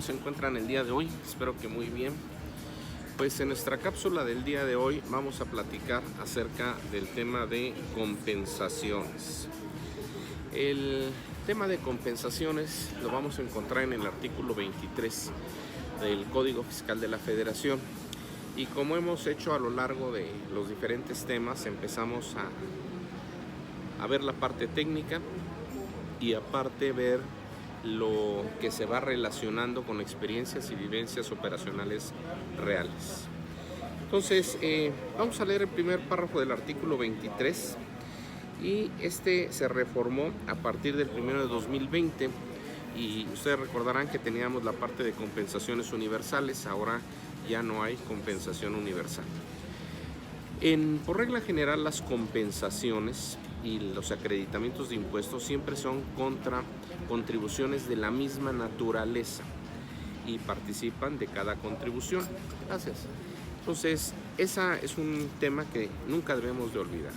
¿Cómo se encuentran el día de hoy? Espero que muy bien. Pues en nuestra cápsula del día de hoy vamos a platicar acerca del tema de compensaciones. El tema de compensaciones lo vamos a encontrar en el artículo 23 del Código Fiscal de la Federación. Y como hemos hecho a lo largo de los diferentes temas, empezamos a ver la parte técnica y aparte ver lo que se va relacionando con experiencias y vivencias operacionales reales. Entonces, vamos a leer el primer párrafo del artículo 23 y este se reformó a partir del 1 de 2020 y ustedes recordarán que teníamos la parte de compensaciones universales, ahora ya no hay compensación universal. Por regla general, las compensaciones y los acreditamientos de impuestos siempre son contra contribuciones de la misma naturaleza y participan de cada contribución. Gracias. Entonces, ese es un tema que nunca debemos de olvidar.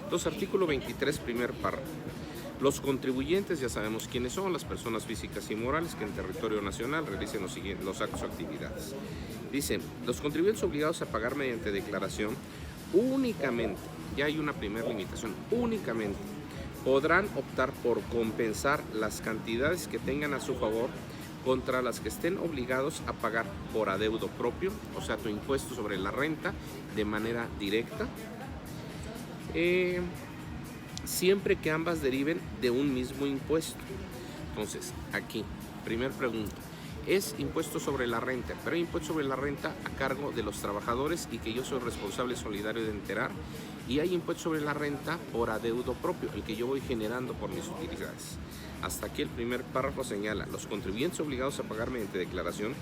Entonces, artículo 23, primer párrafo. Los contribuyentes, ya sabemos quiénes son, las personas físicas y morales que en territorio nacional realicen los actos o actividades. Dicen, los contribuyentes obligados a pagar mediante declaración únicamente, ya hay una primera limitación, únicamente podrán optar por compensar las cantidades que tengan a su favor contra las que estén obligados a pagar por adeudo propio, o sea, tu impuesto sobre la renta de manera directa, siempre que ambas deriven de un mismo impuesto. Entonces, aquí, primer pregunta, es impuesto sobre la renta, pero hay impuesto sobre la renta a cargo de los trabajadores y que yo soy responsable solidario de enterar, y hay impuesto sobre la renta por adeudo propio, el que yo voy generando por mis utilidades. Hasta aquí el primer párrafo señala, los contribuyentes obligados a pagar mediante declaración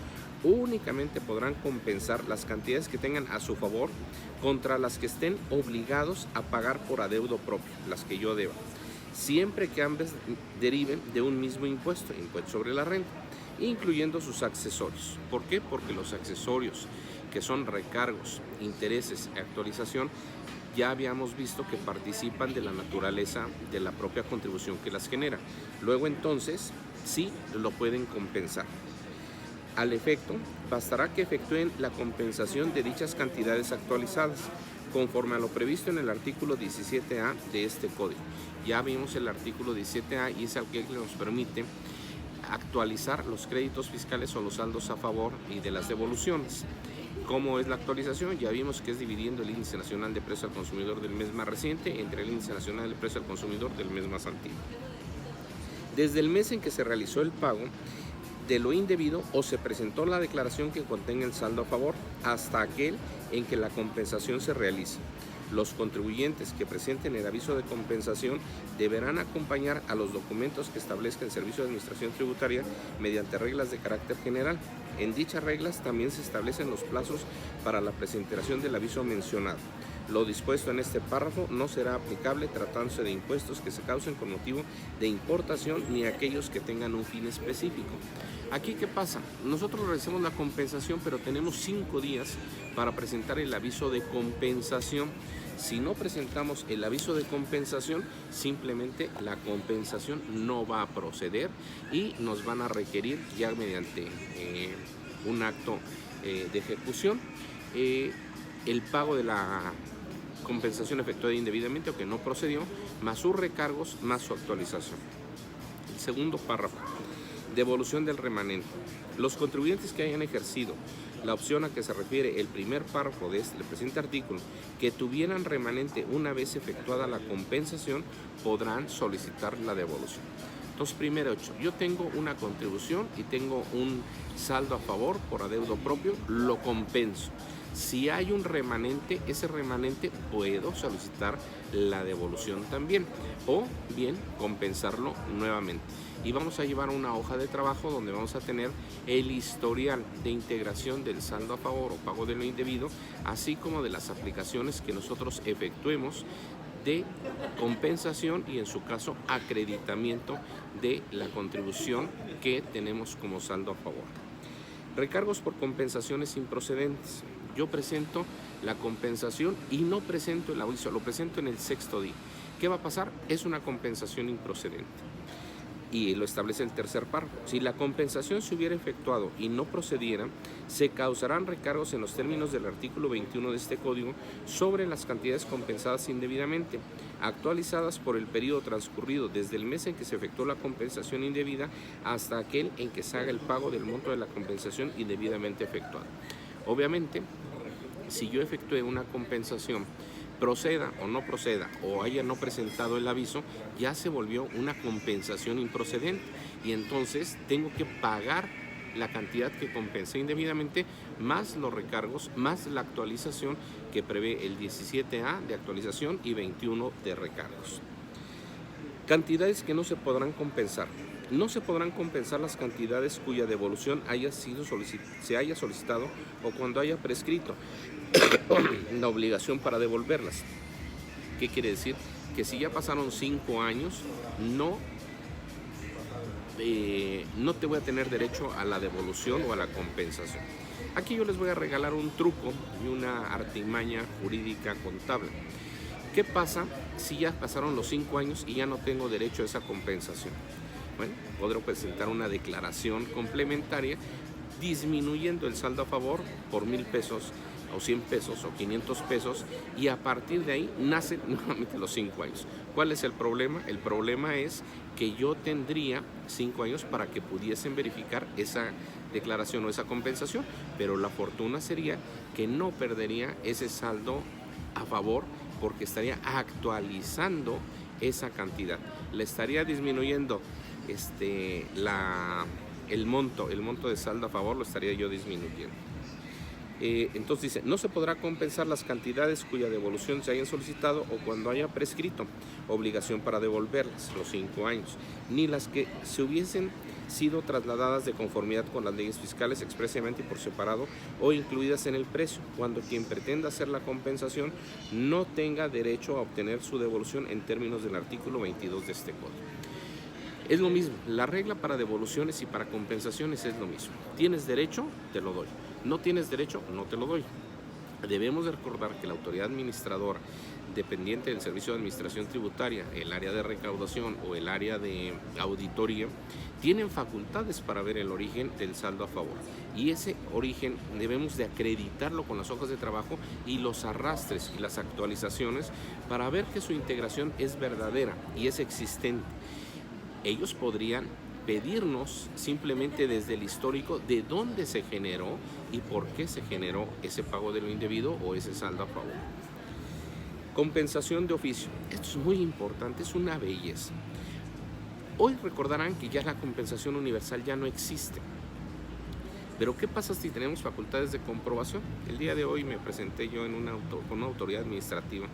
únicamente podrán compensar las cantidades que tengan a su favor contra las que estén obligados a pagar por adeudo propio, las que yo deba, siempre que ambas deriven de un mismo impuesto, impuesto sobre la renta, incluyendo sus accesorios. ¿Por qué? Porque los accesorios, que son recargos, intereses y actualización, ya habíamos visto que participan de la naturaleza de la propia contribución que las genera. Luego entonces, sí lo pueden compensar. Al efecto, bastará que efectúen la compensación de dichas cantidades actualizadas, conforme a lo previsto en el artículo 17A de este código. Ya vimos el artículo 17A y es el que nos permite actualizar los créditos fiscales o los saldos a favor y de las devoluciones. ¿Cómo es la actualización? Ya vimos que es dividiendo el índice nacional de precio al consumidor del mes más reciente entre el índice nacional de precio al consumidor del mes más antiguo. Desde el mes en que se realizó el pago de lo indebido o se presentó la declaración que contenga el saldo a favor hasta aquel en que la compensación se realice. Los contribuyentes que presenten el aviso de compensación deberán acompañar a los documentos que establezca el Servicio de Administración Tributaria mediante reglas de carácter general. En dichas reglas también se establecen los plazos para la presentación del aviso mencionado. Lo dispuesto en este párrafo no será aplicable tratándose de impuestos que se causen con motivo de importación ni aquellos que tengan un fin específico. Aquí, ¿qué pasa? Nosotros realizamos la compensación, pero tenemos 5 días para presentar el aviso de compensación. Si no presentamos el aviso de compensación, simplemente la compensación no va a proceder y nos van a requerir ya mediante un acto de ejecución el pago de la compensación efectuada indebidamente o que no procedió, más sus recargos, más su actualización. El segundo párrafo, devolución del remanente. Los contribuyentes que hayan ejercido la opción a que se refiere el primer párrafo del presente artículo, que tuvieran remanente una vez efectuada la compensación, podrán solicitar la devolución. Entonces, primero hecho, yo tengo una contribución y tengo un saldo a favor por adeudo propio, lo compenso. Si hay un remanente, ese remanente puedo solicitar la devolución también o bien compensarlo nuevamente. Y vamos a llevar una hoja de trabajo donde vamos a tener el historial de integración del saldo a favor o pago de lo indebido, así como de las aplicaciones que nosotros efectuemos de compensación y en su caso acreditamiento de la contribución que tenemos como saldo a favor. Recargos por compensaciones improcedentes. Yo presento la compensación y no presento el aviso, lo presento en el 6º día. ¿Qué va a pasar? Es una compensación improcedente. Y lo establece el tercer párrafo. Si la compensación se hubiera efectuado y no procediera, se causarán recargos en los términos del artículo 21 de este código sobre las cantidades compensadas indebidamente, actualizadas por el periodo transcurrido desde el mes en que se efectuó la compensación indebida hasta aquel en que se haga el pago del monto de la compensación indebidamente efectuada. Obviamente, si yo efectué una compensación, proceda o no proceda, o haya no presentado el aviso, ya se volvió una compensación improcedente y entonces tengo que pagar la cantidad que compensé indebidamente, más los recargos, más la actualización que prevé el 17A de actualización y 21 de recargos. Cantidades que no se podrán compensar. No se podrán compensar las cantidades cuya devolución se haya solicitado o cuando haya prescrito la obligación para devolverlas. ¿Qué quiere decir? Que si ya pasaron 5 años, no te voy a tener derecho a la devolución o a la compensación. Aquí yo les voy a regalar un truco y una artimaña jurídica contable. ¿Qué pasa si ya pasaron los 5 años y ya no tengo derecho a esa compensación? Bueno, podré presentar una declaración complementaria disminuyendo el saldo a favor por 1,000 pesos o 100 pesos o 500 pesos y a partir de ahí nacen nuevamente los 5 años. ¿Cuál es el problema? El problema es que yo tendría 5 años para que pudiesen verificar esa declaración o esa compensación, pero la fortuna sería que no perdería ese saldo a favor porque estaría actualizando esa cantidad. Le estaría disminuyendo el monto de saldo a favor, lo estaría yo disminuyendo. Entonces dice, no se podrá compensar las cantidades cuya devolución se hayan solicitado o cuando haya prescrito obligación para devolverlas, los 5 años, ni las que se hubiesen sido trasladadas de conformidad con las leyes fiscales expresamente y por separado o incluidas en el precio, cuando quien pretenda hacer la compensación no tenga derecho a obtener su devolución en términos del artículo 22 de este código. Es lo mismo, la regla para devoluciones y para compensaciones es lo mismo. ¿Tienes derecho? Te lo doy. ¿No tienes derecho? No te lo doy. Debemos de recordar que la autoridad administradora dependiente del Servicio de Administración Tributaria, el área de recaudación o el área de auditoría, tienen facultades para ver el origen del saldo a favor. Y ese origen debemos de acreditarlo con las hojas de trabajo y los arrastres y las actualizaciones para ver que su integración es verdadera y es existente. Ellos podrían pedirnos simplemente desde el histórico de dónde se generó y por qué se generó ese pago de lo indebido o ese saldo a favor. Compensación de oficio. Esto es muy importante, es una belleza. Hoy recordarán que ya la compensación universal ya no existe. Pero ¿qué pasa si tenemos facultades de comprobación? El día de hoy me presenté yo con una autoridad administrativa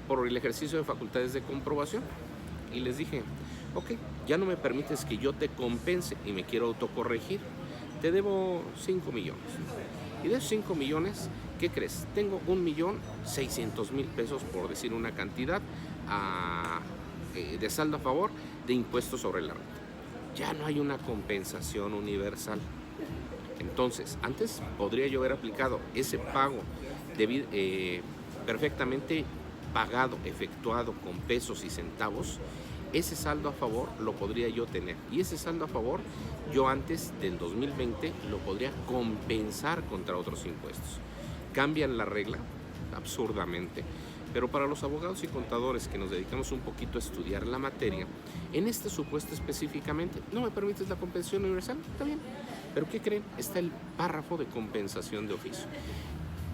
por el ejercicio de facultades de comprobación y les dije, ok, ya no me permites que yo te compense y me quiero autocorregir. Te debo 5 millones. Y de esos 5 millones, ¿qué crees? Tengo 1,600,000 pesos, por decir una cantidad, de saldo a favor de impuestos sobre la renta. Ya no hay una compensación universal. Entonces, antes podría yo haber aplicado ese pago perfectamente pagado, efectuado con pesos y centavos. Ese saldo a favor lo podría yo tener y ese saldo a favor yo antes del 2020 lo podría compensar contra otros impuestos. Cambian la regla absurdamente, pero para los abogados y contadores que nos dedicamos un poquito a estudiar la materia, en este supuesto específicamente, no me permites la compensación universal, está bien, pero ¿qué creen? Está el párrafo de compensación de oficio.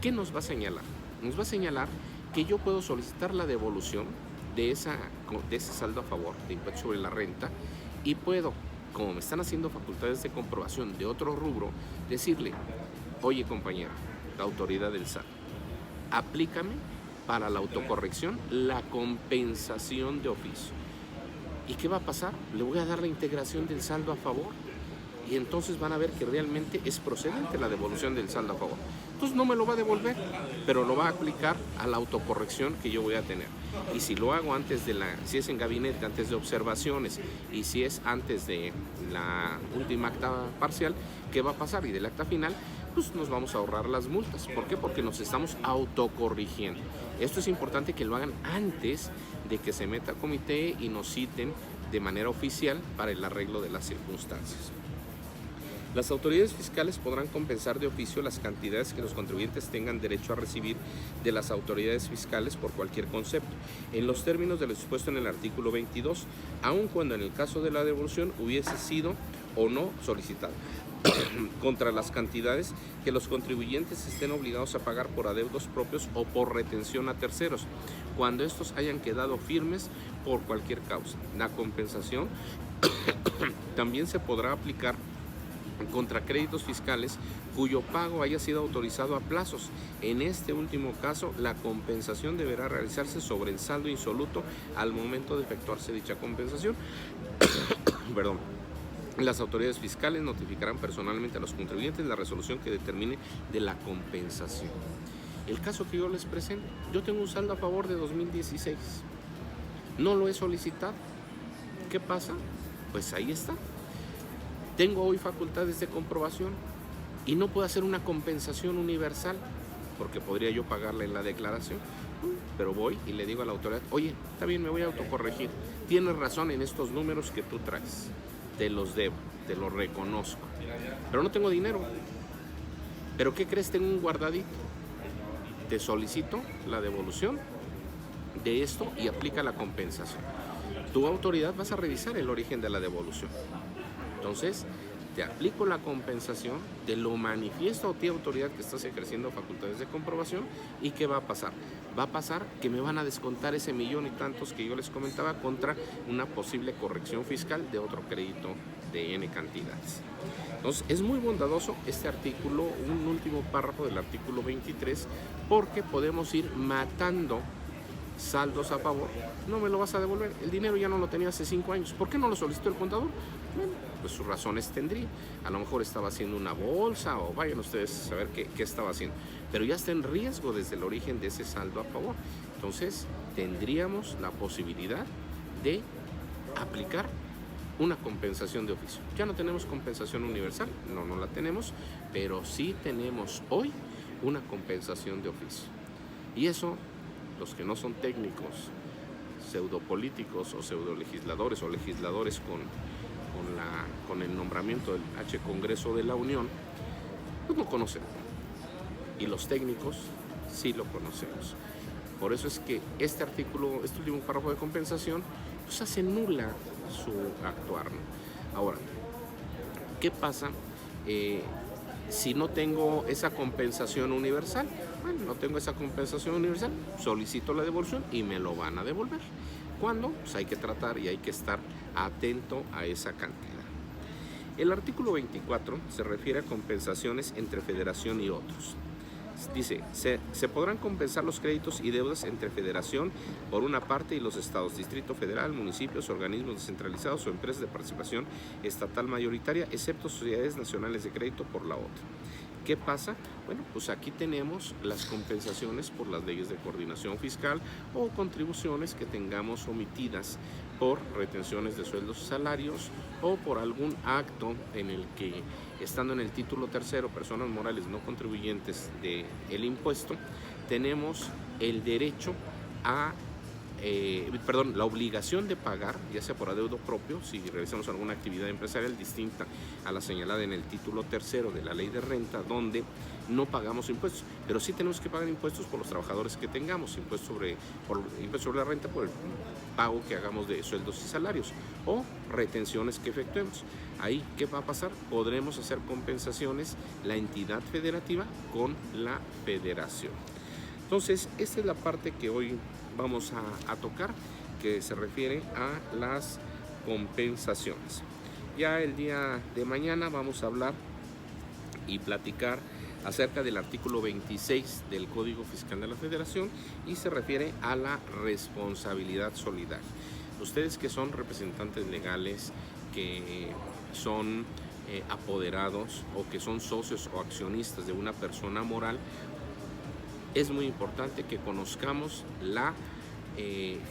¿Qué nos va a señalar? Nos va a señalar que yo puedo solicitar la devolución de ese saldo a favor de impuesto sobre la renta y puedo, como me están haciendo facultades de comprobación de otro rubro, decirle, oye compañero, la autoridad del SAT, aplícame para la autocorrección la compensación de oficio. ¿Y qué va a pasar? Le voy a dar la integración del saldo a favor y entonces van a ver que realmente es procedente la devolución del saldo a favor. Entonces no me lo va a devolver, pero lo va a aplicar a la autocorrección que yo voy a tener. Y si lo hago si es en gabinete, antes de observaciones, y si es antes de la última acta parcial, ¿qué va a pasar? Y del acta final, pues nos vamos a ahorrar las multas. ¿Por qué? Porque nos estamos autocorrigiendo. Esto es importante que lo hagan antes de que se meta a comité y nos citen de manera oficial para el arreglo de las circunstancias. Las autoridades fiscales podrán compensar de oficio las cantidades que los contribuyentes tengan derecho a recibir de las autoridades fiscales por cualquier concepto, en los términos de lo dispuesto en el artículo 22, aun cuando en el caso de la devolución hubiese sido o no solicitada, contra las cantidades que los contribuyentes estén obligados a pagar por adeudos propios o por retención a terceros, cuando estos hayan quedado firmes por cualquier causa. La compensación también se podrá aplicar contra créditos fiscales cuyo pago haya sido autorizado a plazos. En este último caso, la compensación deberá realizarse sobre el saldo insoluto al momento de efectuarse dicha compensación. Perdón. Las autoridades fiscales notificarán personalmente a los contribuyentes la resolución que determine de la compensación. El caso que yo les presento, yo tengo un saldo a favor de 2016. No lo he solicitado. ¿Qué pasa? Pues ahí está. Tengo hoy facultades de comprobación y no puedo hacer una compensación universal porque podría yo pagarle en la declaración, pero voy y le digo a la autoridad, oye, está bien, me voy a autocorregir, tienes razón en estos números que tú traes, te los debo, te los reconozco, pero no tengo dinero. ¿Pero qué crees? Tengo un guardadito, te solicito la devolución de esto y aplica la compensación. Tu autoridad vas a revisar el origen de la devolución. Entonces, te aplico la compensación, te lo manifiesto a ti, autoridad, que estás ejerciendo facultades de comprobación, ¿y qué va a pasar? Va a pasar que me van a descontar ese millón y tantos que yo les comentaba contra una posible corrección fiscal de otro crédito de N cantidades. Entonces, es muy bondadoso este artículo, un último párrafo del artículo 23, porque podemos ir matando saldos a favor. No me lo vas a devolver, el dinero ya no lo tenía hace 5 años. ¿Por qué no lo solicitó el contador? Bueno, pues sus razones tendría. A lo mejor estaba haciendo una bolsa o vayan ustedes a saber qué estaba haciendo. Pero ya está en riesgo desde el origen de ese saldo a favor. Entonces, tendríamos la posibilidad de aplicar una compensación de oficio. Ya no tenemos compensación universal, no la tenemos, pero sí tenemos hoy una compensación de oficio. Y eso, los que no son técnicos, pseudopolíticos o pseudolegisladores o legisladores con el nombramiento del H Congreso de la Unión, pues no conocen. Y los técnicos sí lo conocemos. Por eso es que este artículo, este último párrafo de compensación, pues hace nula su actuar, ¿no? Ahora, ¿qué pasa si no tengo esa compensación universal? Bueno, no tengo esa compensación universal, solicito la devolución y me lo van a devolver. ¿Cuándo? Pues hay que tratar y hay que estar atento a esa cantidad. El artículo 24 se refiere a compensaciones entre federación y otros. Dice, se podrán compensar los créditos y deudas entre federación por una parte y los estados, Distrito Federal, municipios, organismos descentralizados o empresas de participación estatal mayoritaria, excepto sociedades nacionales de crédito por la otra. ¿Qué pasa? Bueno, pues aquí tenemos las compensaciones por las leyes de coordinación fiscal o contribuciones que tengamos omitidas por retenciones de sueldos y salarios o por algún acto en el que, estando en el título tercero, personas morales no contribuyentes del impuesto, tenemos el derecho a la obligación de pagar, ya sea por adeudo propio, si realizamos alguna actividad empresarial distinta a la señalada en el título tercero de la ley de renta, donde no pagamos impuestos, pero sí tenemos que pagar impuestos por los trabajadores que tengamos, impuesto sobre la renta por el pago que hagamos de sueldos y salarios o retenciones que efectuemos. Ahí, ¿qué va a pasar? Podremos hacer compensaciones la entidad federativa con la federación. Entonces, esta es la parte que hoy vamos a tocar, que se refiere a las compensaciones. Ya el día de mañana vamos a hablar y platicar acerca del artículo 26 del Código Fiscal de la Federación y se refiere a la responsabilidad solidaria. Ustedes que son representantes legales, que son apoderados o que son socios o accionistas de una persona moral, es muy importante que conozcamos la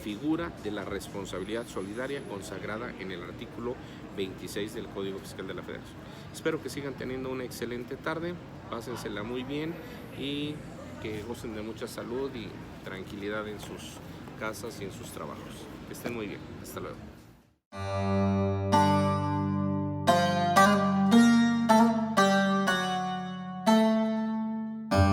figura de la responsabilidad solidaria consagrada en el artículo 26 del Código Fiscal de la Federación. Espero que sigan teniendo una excelente tarde, pásensela muy bien y que gocen de mucha salud y tranquilidad en sus casas y en sus trabajos. Que estén muy bien. Hasta luego. Bye.